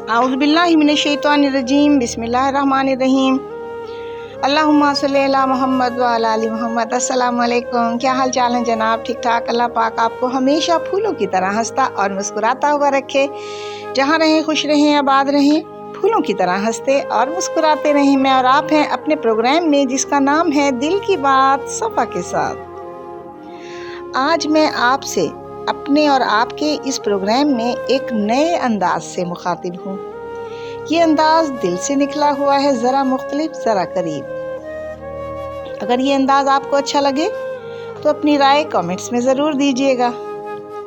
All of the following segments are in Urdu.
اعوذ باللہ من الشیطان الرجیم، بسم اللہ الرحمن الرحیم۔ اللہم صلی علی محمد وعلی آل محمد۔ السلام علیکم، کیا حال چال ہیں جناب؟ ٹھیک ٹھاک۔ اللہ پاک آپ کو ہمیشہ پھولوں کی طرح ہنستا اور مسکراتا ہوا رکھے۔ جہاں رہیں خوش رہیں، آباد رہیں، پھولوں کی طرح ہنستے اور مسکراتے رہیں۔ میں اور آپ ہیں اپنے پروگرام میں جس کا نام ہے دل کی بات صفا کے ساتھ۔ آج میں آپ سے اپنے اور آپ کے اس پروگرام میں ایک نئے انداز سے مخاطب ہوں۔ یہ انداز دل سے نکلا ہوا ہے، ذرا مختلف، ذرا قریب۔ اگر یہ انداز آپ کو اچھا لگے تو اپنی رائے کامنٹس میں ضرور دیجیے گا،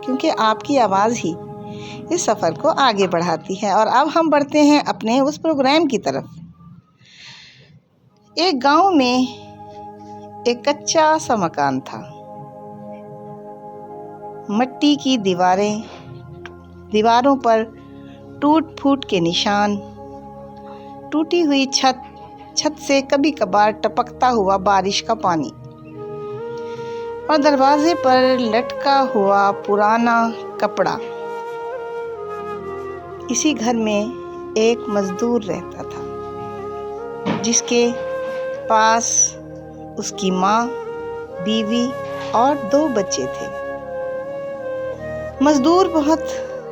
کیونکہ آپ کی آواز ہی اس سفر کو آگے بڑھاتی ہے۔ اور اب ہم بڑھتے ہیں اپنے اس پروگرام کی طرف۔ ایک گاؤں میں ایک کچا سا مکان تھا۔ مٹی کی دیواروں پر ٹوٹ پھوٹ کے نشان، ٹوٹی ہوئی چھت سے کبھی کبھار ٹپکتا ہوا بارش کا پانی، اور دروازے پر لٹکا ہوا پرانا کپڑا۔ اسی گھر میں ایک مزدور رہتا تھا، جس کے پاس اس کی ماں، بیوی اور 2 بچے تھے۔ مزدور بہت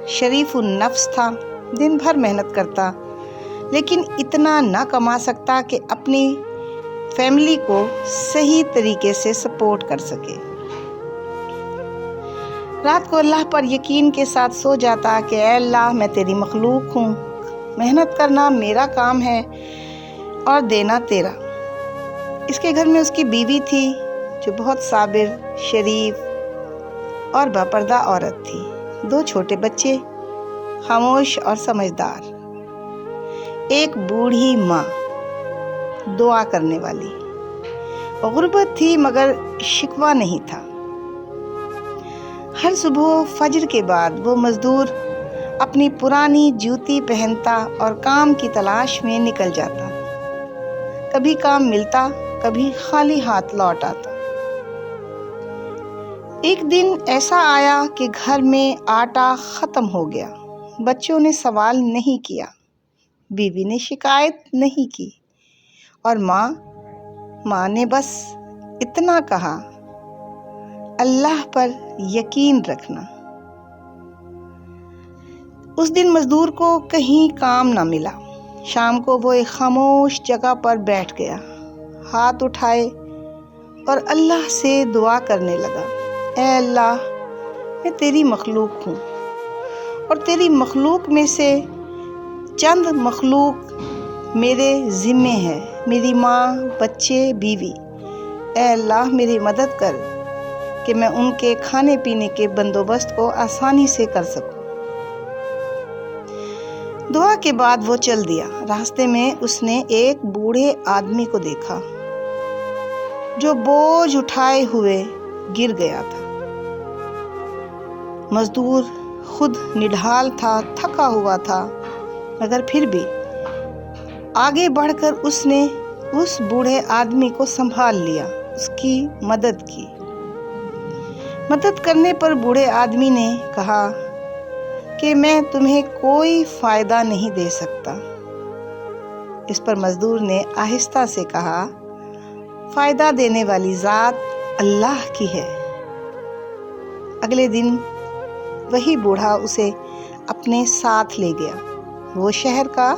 شریف النفس تھا، دن بھر محنت کرتا، لیکن اتنا نہ کما سکتا کہ اپنی فیملی کو صحیح طریقے سے سپورٹ کر سکے۔ رات کو اللہ پر یقین کے ساتھ سو جاتا کہ اے اللہ، میں تیری مخلوق ہوں، محنت کرنا میرا کام ہے اور دینا تیرا۔ اس کے گھر میں اس کی بیوی تھی جو بہت صابر، شریف اور باپردہ عورت تھی۔ 2 چھوٹے بچے، خاموش اور سمجھدار۔ ایک بوڑھی ماں، دعا کرنے والی۔ غربت تھی مگر شکوہ نہیں تھا۔ ہر صبح فجر کے بعد وہ مزدور اپنی پرانی جوتی پہنتا اور کام کی تلاش میں نکل جاتا۔ کبھی کام ملتا، کبھی خالی ہاتھ لوٹ آتا۔ ایک دن ایسا آیا کہ گھر میں آٹا ختم ہو گیا۔ بچوں نے سوال نہیں کیا، بیوی نے شکایت نہیں کی، اور ماں نے بس اتنا کہا، اللہ پر یقین رکھنا۔ اس دن مزدور کو کہیں کام نہ ملا۔ شام کو وہ ایک خاموش جگہ پر بیٹھ گیا، ہاتھ اٹھائے اور اللہ سے دعا کرنے لگا، اے اللہ، میں تیری مخلوق ہوں، اور تیری مخلوق میں سے چند مخلوق میرے ذمے ہے، میری ماں، بچے، بیوی۔ اے اللہ، میری مدد کر کہ میں ان کے کھانے پینے کے بندوبست کو آسانی سے کر سکوں۔ دعا کے بعد وہ چل دیا۔ راستے میں اس نے ایک بوڑھے آدمی کو دیکھا جو بوجھ اٹھائے ہوئے گر گیا تھا۔ مزدور خود نڈھال تھا، تھکا ہوا تھا، مگر پھر بھی آگے بڑھ کر اس نے اس بوڑھے آدمی کو سنبھال لیا، اس کی مدد کی۔ مدد کرنے پر بوڑھے آدمی نے کہا کہ میں تمہیں کوئی فائدہ نہیں دے سکتا۔ اس پر مزدور نے آہستہ سے کہا، فائدہ دینے والی ذات اللہ کی ہے۔ اگلے دن وہی بوڑھا اسے اپنے ساتھ لے گیا۔ وہ شہر کا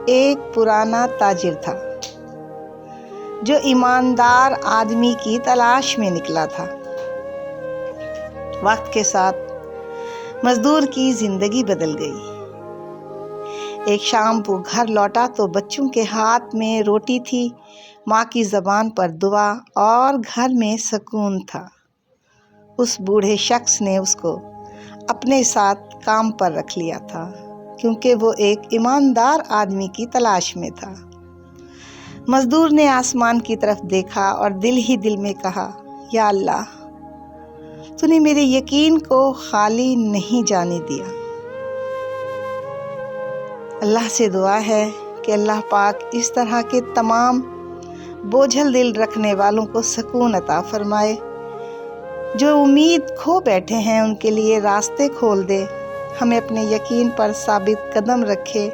ایک پرانا تاجر تھا جو ایماندار آدمی کی تلاش میں نکلا تھا۔ وقت کے ساتھ مزدور کی زندگی بدل گئی۔ ایک شام وہ گھر لوٹا تو بچوں کے ہاتھ میں روٹی تھی، ماں کی زبان پر دعا، اور گھر میں سکون تھا۔ اس بوڑھے شخص نے اس کو اپنے ساتھ کام پر رکھ لیا تھا، کیونکہ وہ ایک ایماندار آدمی کی تلاش میں تھا۔ مزدور نے آسمان کی طرف دیکھا اور دل ہی دل میں کہا، یا اللہ، تو نے میرے یقین کو خالی نہیں جانے دیا۔ اللہ سے دعا ہے کہ اللہ پاک اس طرح کے تمام بوجھل دل رکھنے والوں کو سکون عطا فرمائے، جو امید کھو بیٹھے ہیں ان کے لیے راستے کھول دے، ہمیں اپنے یقین پر ثابت قدم رکھے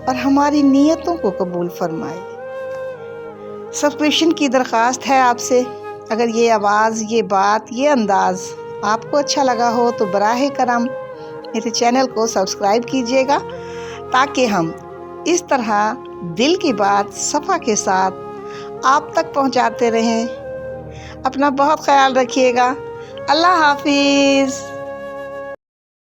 اور ہماری نیتوں کو قبول فرمائے۔ سبسکرپشن کی درخواست ہے آپ سے۔ اگر یہ آواز، یہ بات، یہ انداز آپ کو اچھا لگا ہو تو براہ کرم میرے چینل کو سبسکرائب کیجیے گا، تاکہ ہم اس طرح دل کی بات صفا کے ساتھ آپ تک پہنچاتے رہیں۔ اپنا بہت خیال رکھیے گا۔ اللہ حافظ۔